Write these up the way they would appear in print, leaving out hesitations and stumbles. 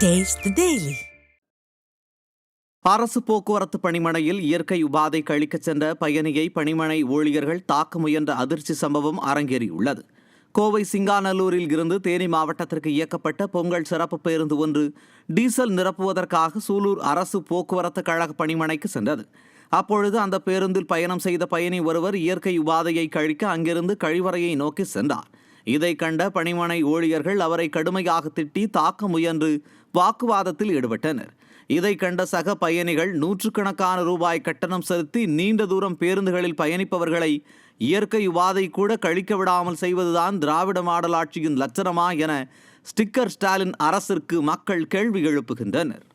Taste the Daily. அரசு போக்குவரத்து பணிமனையில் இயற்கை உபாதை கழிக்கச் சென்ற பயணியை பணிமனை ஊழியர்கள் தாக்க முயன்ற அதிர்ச்சி சம்பவம் அரங்கேறியுள்ளது. கோவை சிங்காநல்லூரில் இருந்து தேனி மாவட்டத்திற்கு இயக்கப்பட்ட பொங்கல் சிறப்பு பேருந்து ஒன்று டீசல் நிரப்புவதற்காக சூலூர் அரசு போக்குவரத்து கழக பணிமனைக்கு சென்றது. அப்பொழுது அந்த பேருந்தில் பயணம் செய்த பயணி ஒருவர் இயற்கை உபாதையை கழிக்க அங்கிருந்து கழிவறையை நோக்கி சென்றார். இதை கண்ட பணிமனை ஊழியர்கள் அவரை கடுமையாக திட்டி தாக்க முயன்று வாக்குவாதத்தில் ஈடுபட்டனர். இதை கண்ட சக பயணிகள் நூற்றுக்கணக்கான ரூபாய் கட்டணம் செலுத்தி நீண்ட தூரம் பேருந்துகளில் பயணிப்பவர்களை இயற்கை உபாதை கூட கழிக்க விடாமல் செய்வதுதான் திராவிட மாடல் ஆட்சியின் லட்சணமா என ஸ்டிக்கர் ஸ்டாலின் அரசிற்கு மக்கள் கேள்வி எழுப்புகின்றனர்.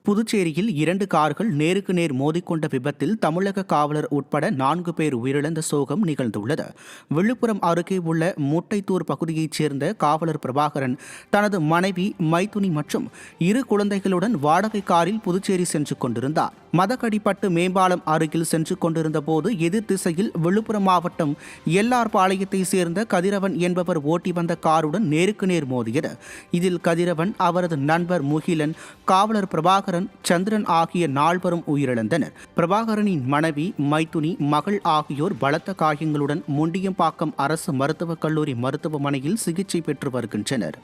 புதுச்சேரியில் 2 கார்கள் நேருக்கு நேர் மோதிக்கொண்ட விபத்தில் தமிழக காவலர் உட்பட 4 பேர் உயிரிழந்த சோகம் நிகழ்ந்துள்ளது. விழுப்புரம் அருகே உள்ள முட்டைத்தூர் பகுதியைச் சேர்ந்த காவலர் பிரபாகரன் தனது மனைவி மைதுனி மற்றும் 2 குழந்தைகளுடன் வாடகை காரில் புதுச்சேரி சென்று கொண்டிருந்தார். மதக்கடிப்பட்டு மேம்பாலம் அருகில் சென்று கொண்டிருந்த போது எதிர் திசையில் விழுப்புரம் மாவட்டம் எல்ஆர்பாளையத்தை சேர்ந்த கதிரவன் என்பவர் ஓட்டி வந்த காருடன் நேருக்கு நேர் மோதியது. இதில் கதிரவன், அவரது நண்பர் முகிலன், காவலர் பிரபாகரன், சந்திரன் ஆகிய 4 உயிரிழந்தனர். பிரபாகரனின் மனைவி மைதுனி, மகள் ஆகியோர் பலத்த காயங்களுடன் முண்டியம்பாக்கம் அரசு மருத்துவக் கல்லூரி மருத்துவமனையில் சிகிச்சை பெற்று வருகின்றனர்.